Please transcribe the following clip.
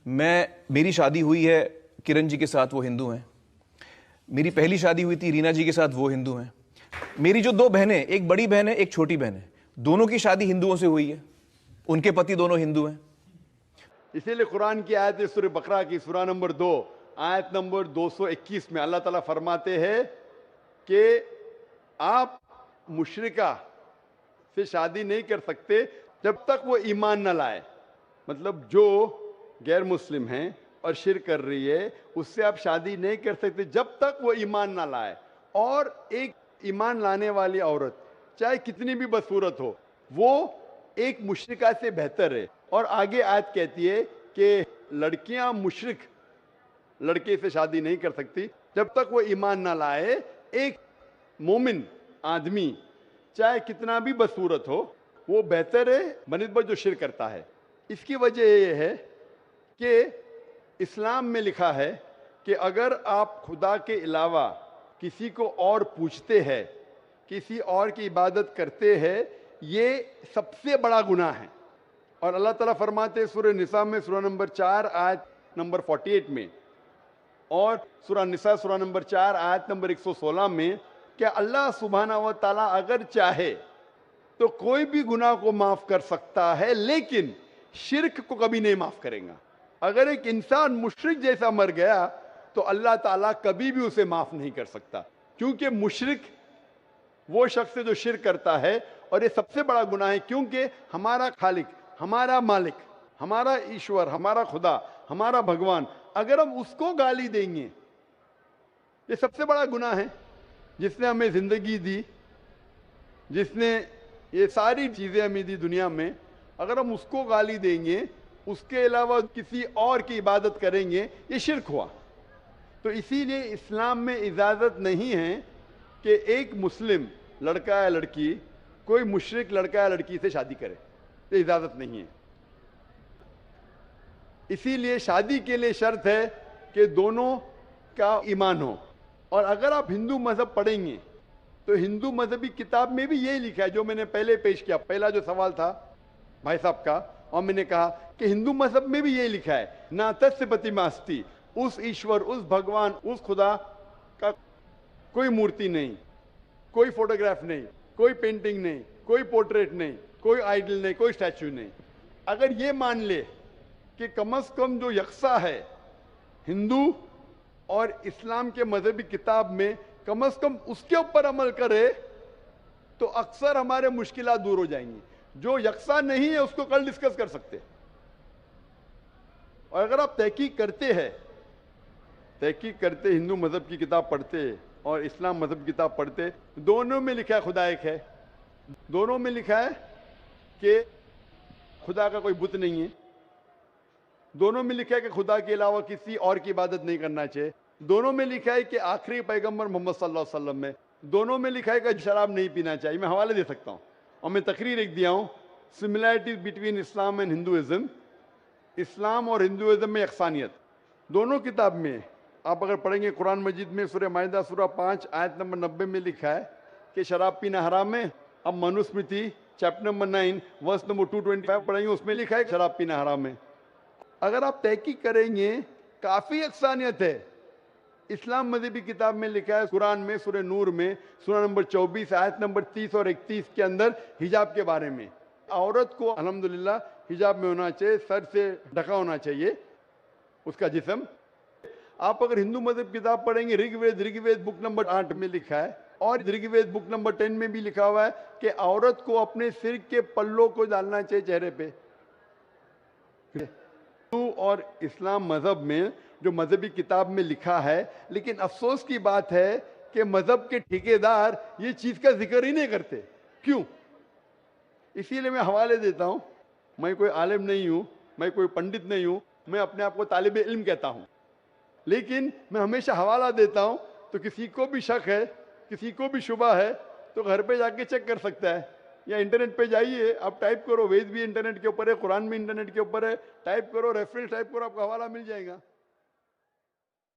میری شادی ہوئی ہے کرن جی کے ساتھ، وہ ہندو ہیں. میری پہلی شادی ہوئی تھی رینا جی کے ساتھ، وہ ہندو ہیں. میری جو دو بہنیں، ایک بڑی بہن ہے ایک چھوٹی بہن ہے، دونوں کی شادی ہندوؤں سے ہوئی ہے، ان کے پتی دونوں ہندو ہیں. اسی لیے قرآن کی آیت سورہ بقرہ کی سورہ نمبر 2 آیت نمبر 221 میں اللہ تعالیٰ فرماتے ہیں کہ آپ مشرکہ سے شادی نہیں کر سکتے جب تک وہ ایمان نہ لائے. مطلب جو غیر مسلم ہیں اور شرک کر رہی ہے اس سے آپ شادی نہیں کر سکتے جب تک وہ ایمان نہ لائے. اور ایک ایمان لانے والی عورت چاہے کتنی بھی بدصورت ہو وہ ایک مشرکہ سے بہتر ہے. اور آگے آیت کہتی ہے کہ لڑکیاں مشرک لڑکے سے شادی نہیں کر سکتی جب تک وہ ایمان نہ لائے. ایک مومن آدمی چاہے کتنا بھی بدصورت ہو وہ بہتر ہے بنسبت جو شرک کرتا ہے. اس کی وجہ یہ ہے کہ اسلام میں لکھا ہے کہ اگر آپ خدا کے علاوہ کسی کو اور پوچھتے ہیں، کسی اور کی عبادت کرتے ہیں، یہ سب سے بڑا گناہ ہے. اور اللہ تعالیٰ فرماتے ہیں سورہ نساء میں سورہ نمبر 4 آیت نمبر 48 میں اور سورہ نساء سورہ نمبر 4 آیت نمبر 116 میں کہ اللہ سبحانہ و تعالیٰ اگر چاہے تو کوئی بھی گناہ کو معاف کر سکتا ہے لیکن شرک کو کبھی نہیں معاف کرے گا. اگر ایک انسان مشرک جیسا مر گیا تو اللہ تعالیٰ کبھی بھی اسے معاف نہیں کر سکتا، کیونکہ مشرک وہ شخص ہے جو شرک کرتا ہے. اور یہ سب سے بڑا گناہ ہے کیونکہ ہمارا خالق، ہمارا مالک، ہمارا ایشور، ہمارا خدا، ہمارا بھگوان اگر ہم اس کو گالی دیں گے، یہ سب سے بڑا گناہ ہے. جس نے ہمیں زندگی دی، جس نے یہ ساری چیزیں ہمیں دی دنیا میں، اگر ہم اس کو گالی دیں گے، اس کے علاوہ کسی اور کی عبادت کریں گے، یہ شرک ہوا. تو اسی لیے اسلام میں اجازت نہیں ہے کہ ایک مسلم لڑکا یا لڑکی کوئی مشرک لڑکا یا لڑکی سے شادی کرے، یہ اجازت نہیں ہے. اسی لیے شادی کے لیے شرط ہے کہ دونوں کا ایمان ہو. اور اگر آپ ہندو مذہب پڑھیں گے تو ہندو مذہبی کتاب میں بھی یہی لکھا ہے جو میں نے پہلے پیش کیا، پہلا جو سوال تھا بھائی صاحب کا، اور میں نے کہا کہ ہندو مذہب میں بھی یہی لکھا ہے نا تس پتیماستی، اس ایشور، اس بھگوان، اس خدا کا کوئی مورتی نہیں، کوئی فوٹوگراف نہیں، کوئی پینٹنگ نہیں، کوئی پورٹریٹ نہیں، کوئی آئیڈل نہیں، کوئی اسٹیچو نہیں. اگر یہ مان لے کہ کم از کم جو یکساں ہے ہندو اور اسلام کے مذہبی کتاب میں، کم از کم اس کے اوپر عمل کرے تو اکثر ہمارے مشکلات دور ہو جائیں گی. جو یکساں نہیں ہے اس کو کل ڈسکس کر سکتے. اور اگر آپ تحقیق کرتے ہندو مذہب کی کتاب پڑھتے اور اسلام مذہب کی کتاب پڑھتے، دونوں میں لکھا ہے خدا ایک ہے، دونوں میں لکھا ہے کہ خدا کا کوئی بت نہیں ہے، دونوں میں لکھا ہے کہ خدا کے علاوہ کسی اور کی عبادت نہیں کرنا چاہیے، دونوں میں لکھا ہے کہ آخری پیغمبر محمد صلی اللہ علیہ وسلم میں، دونوں میں لکھا ہے کہ شراب نہیں پینا چاہیے. میں حوالے دے سکتا ہوں اور میں تقریر ایک دیا ہوں، similarities between Islam and Hinduism, اسلام اور ہندوازم میں یکسانیت. دونوں کتاب میں آپ اگر پڑھیں گے قرآن مجید میں سورہ مائدہ سورہ 5 آیت نمبر 90 میں لکھا ہے کہ شراب پینا حرام ہے. اب Manusmriti chapter number 9 verse number 225 پڑھیں گے، اس میں لکھا ہے کہ شراب پینا حرام ہے. اگر آپ تحقیق کریں گے کافی یکسانیت ہے. اسلام مذہبی کتاب میں لکھا ہے قرآن میں سورہ نور میں سورہ نمبر 24 آیت نمبر 30 اور 31 کے اندر حجاب کے بارے میں، عورت کو الحمدللہ حجاب میں ہونا چاہیے، سر سے ڈھکا ہونا چاہیے اس کا جسم. آپ اگر ہندو مذہب کتاب پڑھیں گے رگ وید بک نمبر 8 میں لکھا ہے اور رگ وید بک نمبر 10 میں بھی لکھا ہوا ہے کہ عورت کو اپنے سر کے پلوں کو ڈالنا چاہیے چہرے پہ. ہندو اور اسلام مذہب میں جو مذہبی کتاب میں لکھا ہے، لیکن افسوس کی بات ہے کہ مذہب کے ٹھیکیدار یہ چیز کا ذکر ہی نہیں کرتے. کیوں؟ اسی لیے میں حوالے دیتا ہوں. میں کوئی عالم نہیں ہوں، میں کوئی پنڈت نہیں ہوں، میں اپنے آپ کو طالب علم کہتا ہوں، لیکن میں ہمیشہ حوالہ دیتا ہوں. تو کسی کو بھی شک ہے، کسی کو بھی شبہ ہے تو گھر پہ جا کے چیک کر سکتا ہے، یا انٹرنیٹ پہ جائیے، آپ ٹائپ کرو، وید بھی انٹرنیٹ کے اوپر ہے، قرآن بھی انٹرنیٹ کے اوپر ہے، ٹائپ کرو، ریفرنس ٹائپ کرو، آپ کو حوالہ مل جائے گا.